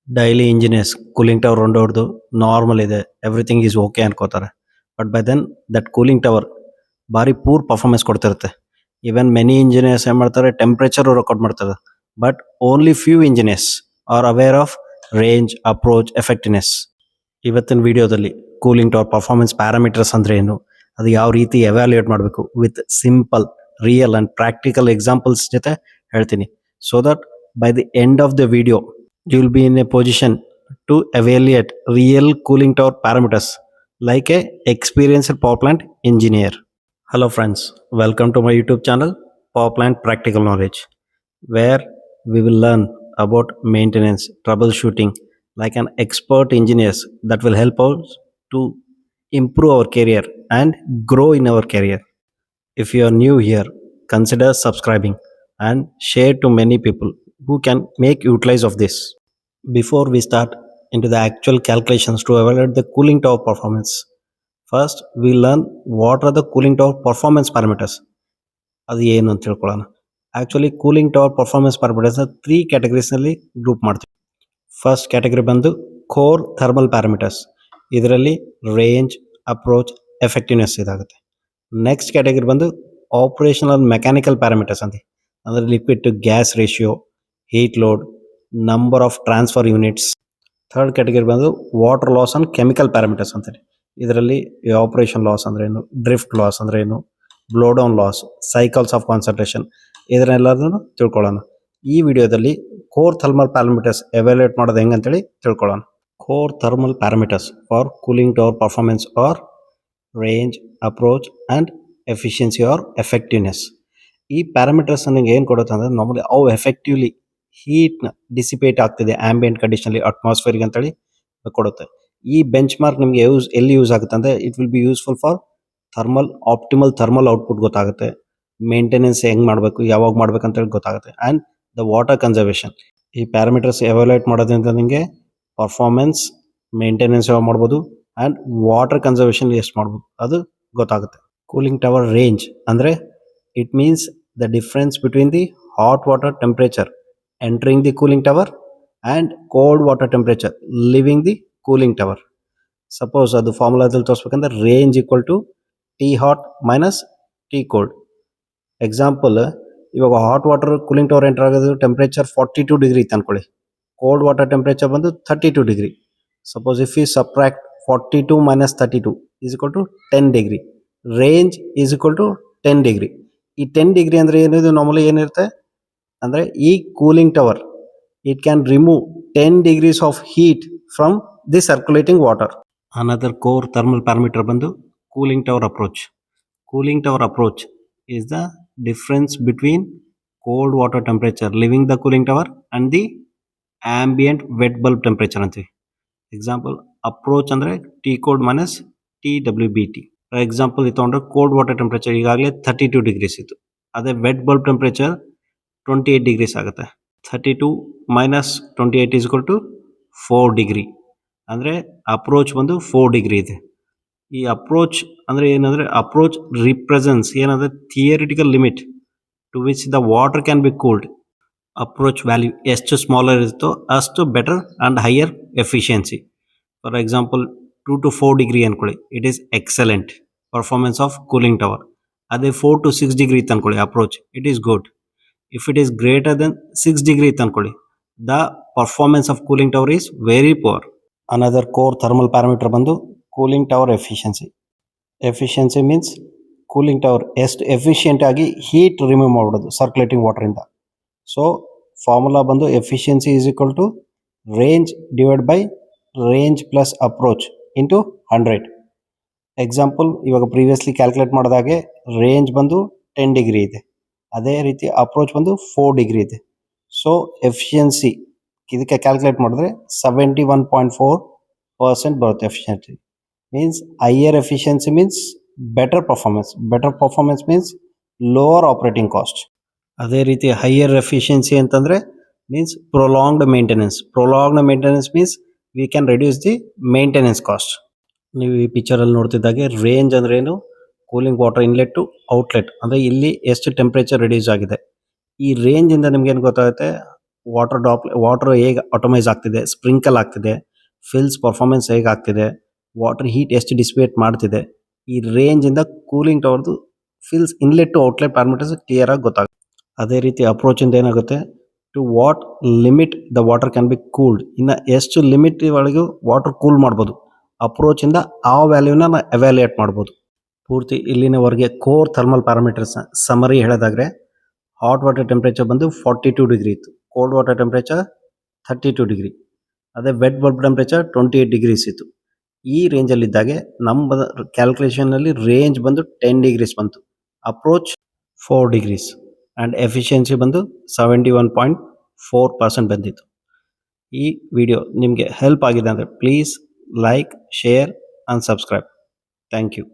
Daily engineers cooling tower ಹೊಂದೋರ್ದು normal ಇದೆ, everything is okay ಅನ್ಕೋತಾರೆ. But by then that cooling tower ಭಾರಿ poor performance ಕೊಡ್ತಿರುತ್ತೆ. Even many engineers ಏನು ಮಾಡ್ತಾರೆ, ಟೆಂಪ್ರೇಚರ್ ರೆಕಾರ್ಡ್ ಮಾಡ್ತಾರೆ. But only few engineers are aware of range, approach, effectiveness. ಇವತ್ತಿನ ವಿಡಿಯೋದಲ್ಲಿ ಕೂಲಿಂಗ್ ಟವರ್ ಪರ್ಫಾರ್ಮೆನ್ಸ್ ಪ್ಯಾರಾಮೀಟರ್ಸ್ ಅಂದ್ರೆ ಏನು, ಅದು ಯಾವ ರೀತಿ ಎವ್ಯಾಲ್ಯೂಯೇಟ್ ಮಾಡಬೇಕು with simple, real and practical examples ಜೊತೆ ಹೇಳ್ತೀನಿ. So that by the end of the video you will be in a position to evaluate real cooling tower parameters like a experienced power plant engineer. Hello friends, welcome to my YouTube channel Power Plant Practical Knowledge, where we will learn about maintenance, troubleshooting like an expert engineers that will help us to improve our career and grow in our career. If you are new here, consider subscribing and share to many people who can make utilize of this. Before we start into the actual calculations to evaluate the cooling tower performance, first we learn what are the cooling tower performance parameters. ಅದು ಏನು ಅಂತ ತಿಳ್ಕೊಳ್ಳೋಣ. Actually cooling tower performance parameters 3 categories ನಲ್ಲಿ group ಮಾಡ್ತೀವಿ. First category ಬಂದು core thermal parameters. ಇದರಲ್ಲಿ range, approach, effectiveness ಇದಾಗುತ್ತೆ. Next category ಬಂದು ಆಪರೇಷನಲ್ ಮೆಕ್ಯಾನಿಕಲ್ ಪ್ಯಾರಾಮೀಟರ್ಸ್ ಅಂತ, ಅಂದ್ರೆ liquid to gas ratio, heat load, number of transfer units. Third category ಬಂದು water loss and chemical parameters ಅಂತೇಳಿ. ಇದರಲ್ಲಿ ಆಪರೇಷನ್ ಲಾಸ್ ಅಂದ್ರೆ ಏನು, ಡ್ರಿಫ್ಟ್ ಲಾಸ್ ಅಂದ್ರೆ ಏನು, blow down loss, cycles of concentration, ಇದನ್ನೆಲ್ಲದನ್ನು ತಿಳ್ಕೊಳ್ಳೋಣ. ಈ ವಿಡಿಯೋದಲ್ಲಿ ಕೋರ್ ಥರ್ಮಲ್ ಪ್ಯಾರಾಮೀಟರ್ಸ್ ಎವ್ಯಾಲ್ಯೂಯೇಟ್ ಮಾಡೋದು ಹೆಂಗಂತೇಳಿ ತಿಳ್ಕೊಳ್ಳೋಣ. Core thermal parameters for cooling tower performance are range, approach and efficiency or effectiveness. ಈ ಪ್ಯಾರಾಮೀಟರ್ಸ್ ನನಗೆ ಏನು ಕೊಡುತ್ತೆ ಅಂದರೆ, ನಾರ್ಮಲಿ ಅವು ಎಫೆಕ್ಟಿವ್ಲಿ ಹೀಟ್ನ ಡಿಸಿಪೇಟ್ ಆಗ್ತಿದೆ ಆಂಬಿಯಂಟ್ ಕಂಡೀಷನಲ್ಲಿ ಅಟ್ಮಾಸ್ಫಿಯರ್ಗೆ ಅಂತೇಳಿ ಕೊಡುತ್ತೆ. ಈ ಬೆಂಚ್ ಮಾರ್ಕ್ ನಿಮಗೆ ಎಲ್ಲಿ ಯೂಸ್ ಆಗುತ್ತೆ ಅಂದರೆ, it will be useful for thermal optimal thermal output ಗೊತ್ತಾಗುತ್ತೆ, ಮೇಂಟೆನೆನ್ಸ್ ಹೆಂಗೆ ಮಾಡಬೇಕು, ಯಾವಾಗ ಮಾಡ್ಬೇಕಂತೇಳಿ ಗೊತ್ತಾಗುತ್ತೆ, ಆ್ಯಂಡ್ ದ ವಾಟರ್ ಕನ್ಸರ್ವೇಷನ್. ಈ ಪ್ಯಾರಾಮೀಟರ್ಸ್ ಎವ್ಯಾಲ್ಯೂಯೇಟ್ ಮಾಡೋದ್ರಿಂದ ನಿಮಗೆ ಪರ್ಫಾರ್ಮೆನ್ಸ್, ಮೇಂಟೆನೆನ್ಸ್ ಯಾವ ಮಾಡ್ಬೋದು ಆ್ಯಂಡ್ ವಾಟರ್ ಕನ್ಸರ್ವೇಷನ್ ಎಷ್ಟು ಮಾಡ್ಬೋದು ಅದು ಗೊತ್ತಾಗುತ್ತೆ. ಕೂಲಿಂಗ್ ಟವರ್ ರೇಂಜ್ ಅಂದರೆ it means the difference between the hot water temperature entering the cooling tower and cold water temperature leaving the cooling tower. Suppose ಅದು ಫಾರ್ಮುಲಾದಲ್ಲಿ ತೋರಿಸ್ಬೇಕಂದ್ರೆ range equal to T hot minus T cold. Example, ಇವಾಗ hot water cooling tower enter ಆಗೋದು temperature 42 degree ಇತ್ತು ಅನ್ಕೊಳ್ಳಿ, cold water temperature ಬಂದು 32 degree. Suppose if you subtract 42 minus 32 is equal to 10 degree. Range is equal to 10 degree. ಈ 10 degree ಅಂದರೆ ಏನಿದೆ, normally ಏನಿರುತ್ತೆ ಅಂದರೆ ಈ cooling tower it can remove 10 degrees of heat from the circulating water. Another core thermal parameter ಬಂದು cooling tower approach. Cooling tower approach is the difference between cold water temperature leaving the cooling tower and the ambient wet bulb temperature ಅಂತೀವಿ. Example, approach ಅಂದರೆ T cold minus T W B T. For example ಇದು ತೊಗೊಂಡ್ರೆ cold water temperature ಈಗಾಗಲೇ 32 degrees ಇತ್ತು, ಅದೇ vet bulb temperature 28 degrees ಆಗುತ್ತೆ. 32 minus 28 is equal to 4 degree. ಅಂದರೆ approach ಬಂದು 4 ಡಿಗ್ರಿ ಇದೆ. ಈ ಅಪ್ರೋಚ್ ಅಂದರೆ ಏನಂದರೆ, ಅಪ್ರೋಚ್ ರಿಪ್ರೆಸೆಂಟ್ಸ್ ಏನಂದರೆ theoretical limit to which the water can be cooled. Approach value ಎಷ್ಟು ಸ್ಮಾಲರ್ ಇರುತ್ತೋ ಅಷ್ಟು better and higher efficiency. For example 2 to 4 degree ಅಂದ್ಕೊಳ್ಳಿ, it is excellent performance of cooling tower. ಅದೇ 4 to 6 ಡಿಗ್ರಿ ಇತ್ತು ಅಂದ್ಕೊಳ್ಳಿ approach, it is good. If it is greater than 6 degree tanಕೊಳ್ಳಿ, the performance of cooling tower is very poor. Another core thermal parameter ಬಂದು cooling tower efficiency. Efficiency means cooling tower ಎಷ್ಟು efficient ಆಗಿ heat remove ಮಾಡೋದು circulating water ಇಂದ. So formula ಬಂದು efficiency is equal to range divide by range plus approach into 100. Example, ಇವಾಗ previously calculate ಮಾಡಿದಾಗೆ range ಬಂದು 10 degree ಇದೆ, ಅದೇ ರೀತಿ ಅಪ್ರೋಚ್ ಬಂದು 4 ಡಿಗ್ರಿ ಇದೆ. ಸೊ ಎಫಿಷಿಯನ್ಸಿ ಇದಕ್ಕೆ ಕ್ಯಾಲ್ಕುಲೇಟ್ ಮಾಡಿದ್ರೆ 71.4% ಬರುತ್ತೆ. Efficiency means higher efficiency means better performance. Better performance means lower operating cost. ಅದೇ ರೀತಿ ಹೈಯರ್ ಎಫಿಷಿಯನ್ಸಿ ಅಂತಂದರೆ means prolonged maintenance. Prolonged maintenance means we can reduce the maintenance cost. ನೀವು ಈ ಪಿಕ್ಚರಲ್ಲಿ ನೋಡ್ತಿದ್ದಾಗೆ ರೇಂಜ್ ಅಂದ್ರೆ ಏನು, cooling water inlet to outlet ಅಂದರೆ ಇಲ್ಲಿ ಎಷ್ಟು ಟೆಂಪ್ರೇಚರ್ ರಿಡ್ಯೂಸ್ ಆಗಿದೆ. ಈ ರೇಂಜಿಂದ ನಿಮ್ಗೆ ಏನು ಗೊತ್ತಾಗುತ್ತೆ, ವಾಟರ್ ಹೇಗೆ ಆಟೋಮೈಸ್ ಆಗ್ತಿದೆ, ಸ್ಪ್ರಿಂಕಲ್ ಆಗ್ತಿದೆ, ಫಿಲ್ಸ್ ಪರ್ಫಾರ್ಮೆನ್ಸ್ ಹೇಗೆ ಆಗ್ತಿದೆ, ವಾಟರ್ ಹೀಟ್ ಎಷ್ಟು ಡಿಸಿಪೇಟ್ ಮಾಡ್ತಿದೆ, ಈ ರೇಂಜಿಂದ ಕೂಲಿಂಗ್ ಟವರ್ದು fills inlet to outlet parameters clear ಆಗಿ ಗೊತ್ತಾಗುತ್ತೆ. ಅದೇ ರೀತಿ ಅಪ್ರೋಚಿಂದ ಏನಾಗುತ್ತೆ, to what limit the water can be cooled, ಇನ್ನು ಎಷ್ಟು ಲಿಮಿಟ್ ಒಳಗೂ ವಾಟರ್ ಕೂಲ್ ಮಾಡ್ಬೋದು, ಅಪ್ರೋಚಿಂದ ಆ ವ್ಯಾಲ್ಯೂನ ನಾವು ಎವ್ಯಾಲ್ಯೂಯೇಟ್ ಮಾಡ್ಬೋದು. ಪೂರ್ತಿ ಇಲ್ಲಿನವರೆಗೆ ಕೋರ್ ಥರ್ಮಲ್ ಪ್ಯಾರಾಮೀಟರ್ಸ್ನ ಸಮರಿ ಹೇಳೋದಾದರೆ, ಹಾಟ್ ವಾಟರ್ ಟೆಂಪ್ರೇಚರ್ ಬಂದು 42 ಡಿಗ್ರಿ ಇತ್ತು, ಕೋಲ್ಡ್ ವಾಟರ್ ಟೆಂಪ್ರೇಚರ್ 32 ಡಿಗ್ರಿ, ಅದೇ ವೆಟ್ ಬಲ್ಬ್ ಟೆಂಪ್ರೇಚರ್ 28 ಡಿಗ್ರೀಸ್ ಇತ್ತು. ಈ ರೇಂಜಲ್ಲಿದ್ದಾಗೆ ನಮ್ಮ ಕ್ಯಾಲ್ಕುಲೇಷನಲ್ಲಿ ರೇಂಜ್ ಬಂದು 10 ಡಿಗ್ರೀಸ್ ಬಂತು, ಅಪ್ರೋಚ್ 4 ಡಿಗ್ರೀಸ್ ಆ್ಯಂಡ್ ಎಫಿಷಿಯನ್ಸಿ ಬಂದು 71.4% ಬಂದಿತ್ತು. ಈ ವಿಡಿಯೋ ನಿಮಗೆ ಹೆಲ್ಪ್ ಆಗಿದೆ ಅಂದರೆ please like, share and subscribe. Thank you.